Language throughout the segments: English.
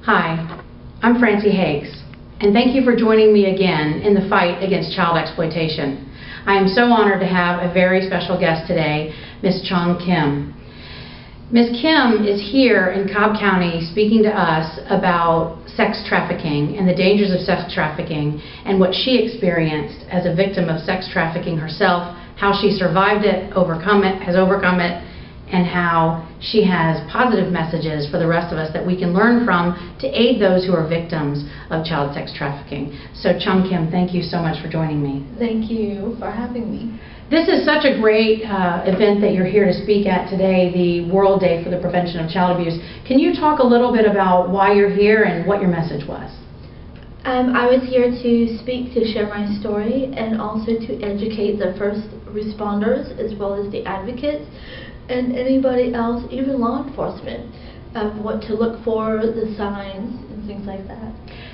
Hi, I'm Francey Hakes, and thank you for joining me again in the fight against child exploitation. I am so honored to have a very special guest today, Ms. Chong Kim. Ms. Kim is here in Cobb County speaking to us about sex trafficking and the dangers of sex trafficking and what she experienced as a victim of sex trafficking herself, how she survived it, has overcome it, and how she has positive messages for the rest of us that we can learn from to aid those who are victims of child sex trafficking. So Chong Kim, thank you so much for joining me. Thank you for having me. This is such a great event that you're here to speak at today, the World Day for the Prevention of Child Abuse. Can you talk a little bit about why you're here and what your message was? I was here to speak, to share my story, and also to educate the first responders as well as the advocates and anybody else, even law enforcement, of what to look for, the signs, and things like that.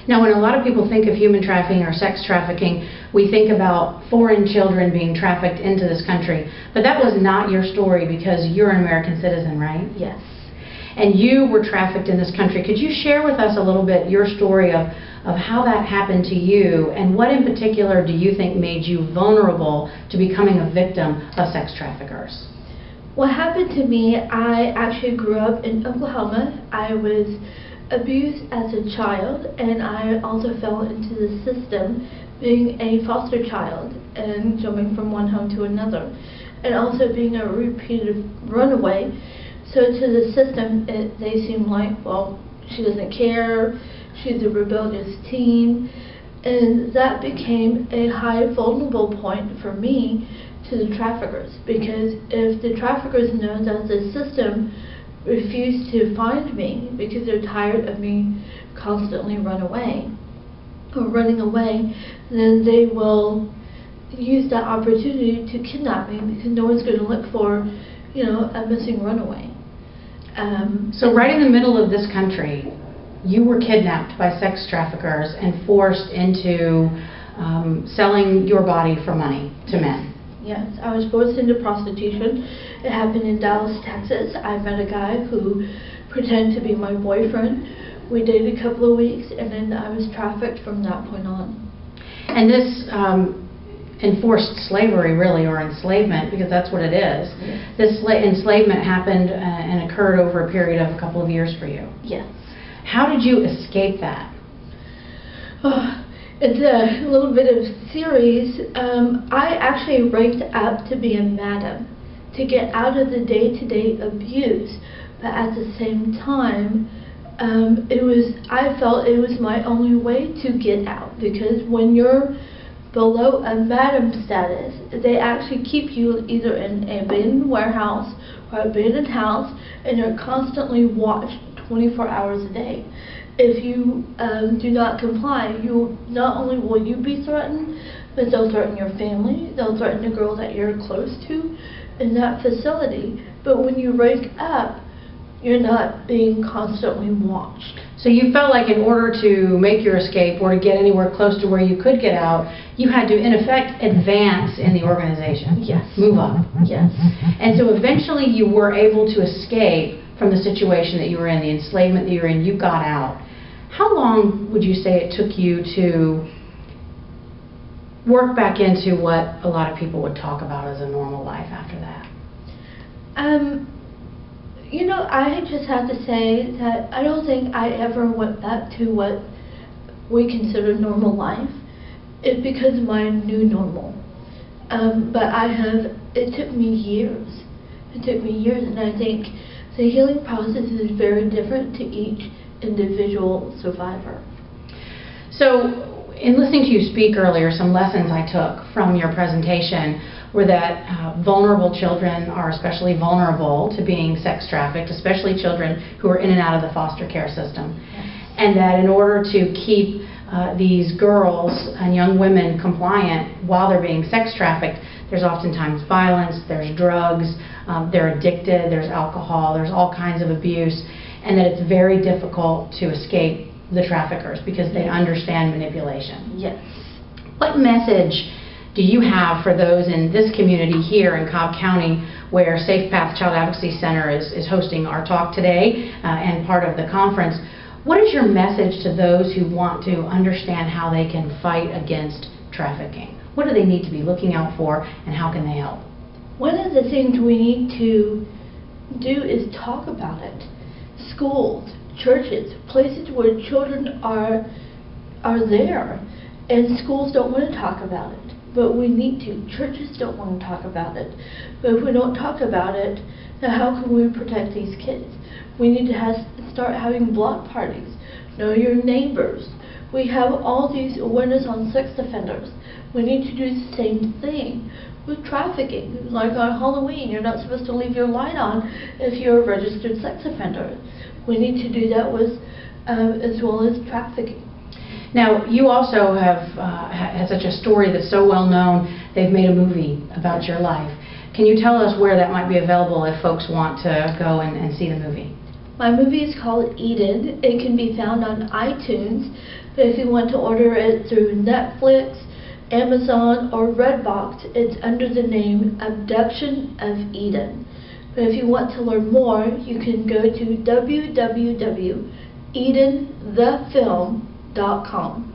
Now, when a lot of people think of human trafficking or sex trafficking, we think about foreign children being trafficked into this country. But that was not your story because you're an American citizen, right? Yes. And you were trafficked in this country. Could you share with us a little bit your story of how that happened to you, and what in particular do you think made you vulnerable to becoming a victim of sex traffickers? What happened to me, I actually grew up in Oklahoma. I was abused as a child, and I also fell into the system being a foster child and jumping from one home to another, and also being a repeated runaway. So to the system, they seem like, well, she doesn't care, she's a rebellious teen, and that became a high vulnerable point for me to the traffickers, because if the traffickers know that the system refused to find me because they're tired of me constantly running away, then they will use that opportunity to kidnap me, because no one's going to look for, a missing runaway. So right in the middle of this country, you were kidnapped by sex traffickers and forced into selling your body for money to men. Yes, I was forced into prostitution. It happened in Dallas, Texas. I met a guy who pretended to be my boyfriend. We dated a couple of weeks, and then I was trafficked from that point on. And this enforced slavery, really, or enslavement, because that's what it is. Yes. This enslavement happened and occurred over a period of a couple of years for you. Yes. How did you escape that? It's a little bit of series. I actually ranked up to be a madam to get out of the day-to-day abuse, but at the same time, I felt it was my only way to get out, because when you're below a madam status, they actually keep you either in an abandoned warehouse or abandoned house, and you're constantly watched 24 hours a day. If you do not comply, not only will you be threatened, but they'll threaten your family, they'll threaten the girl that you're close to in that facility. But when you rank up, you're not being constantly watched. So you felt like in order to make your escape or to get anywhere close to where you could get out, you had to, in effect, advance in the organization. Yes. Move up. Yes. And so eventually you were able to escape from the situation that you were in, the enslavement that you were in. You got out. How long would you say it took you to work back into what a lot of people would talk about as a normal life after that? I just have to say that I don't think I ever went back to what we consider normal life. It becomes my new normal. But it took me years. It took me years, and I think the healing process is very different to each individual survivor. So, in listening to you speak earlier, some lessons I took from your presentation were that vulnerable children are especially vulnerable to being sex trafficked, especially children who are in and out of the foster care system. Yes. And that in order to keep these girls and young women compliant while they're being sex trafficked, there's oftentimes violence, there's drugs, they're addicted, there's alcohol, there's all kinds of abuse, and that it's very difficult to escape the traffickers because they understand manipulation. Yes. What message do you have for those in this community here in Cobb County where SafePath's Child Advocacy Center is hosting our talk today and part of the conference? What is your message to those who want to understand how they can fight against trafficking? What do they need to be looking out for, and how can they help? One of the things we need to do is talk about it. Schools, churches, places where children are there, and schools don't want to talk about it, but we need to. Churches don't want to talk about it, but if we don't talk about it, then how can we protect these kids? We need to start having block parties. Know your neighbors. We have all these awareness on sex offenders. We need to do the same thing with trafficking. Like on Halloween, you're not supposed to leave your light on if you're a registered sex offender. We need to do that with, as well as trafficking. Now, you also have had such a story that's so well known, they've made a movie about your life. Can you tell us where that might be available if folks want to go and see the movie? My movie is called Eden. It can be found on iTunes, but if you want to order it through Netflix, Amazon, or Redbox, it's under the name Abduction of Eden. But if you want to learn more, you can go to www.edenthefilm.com.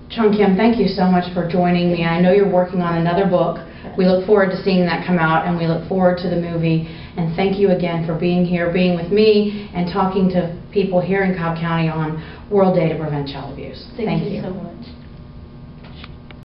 Chong Kim, thank you so much for joining me. I know you're working on another book. We look forward to seeing that come out, and we look forward to the movie. And thank you again for being here, being with me, and talking to people here in Cobb County on World Day to Prevent Child Abuse. Thank you so much.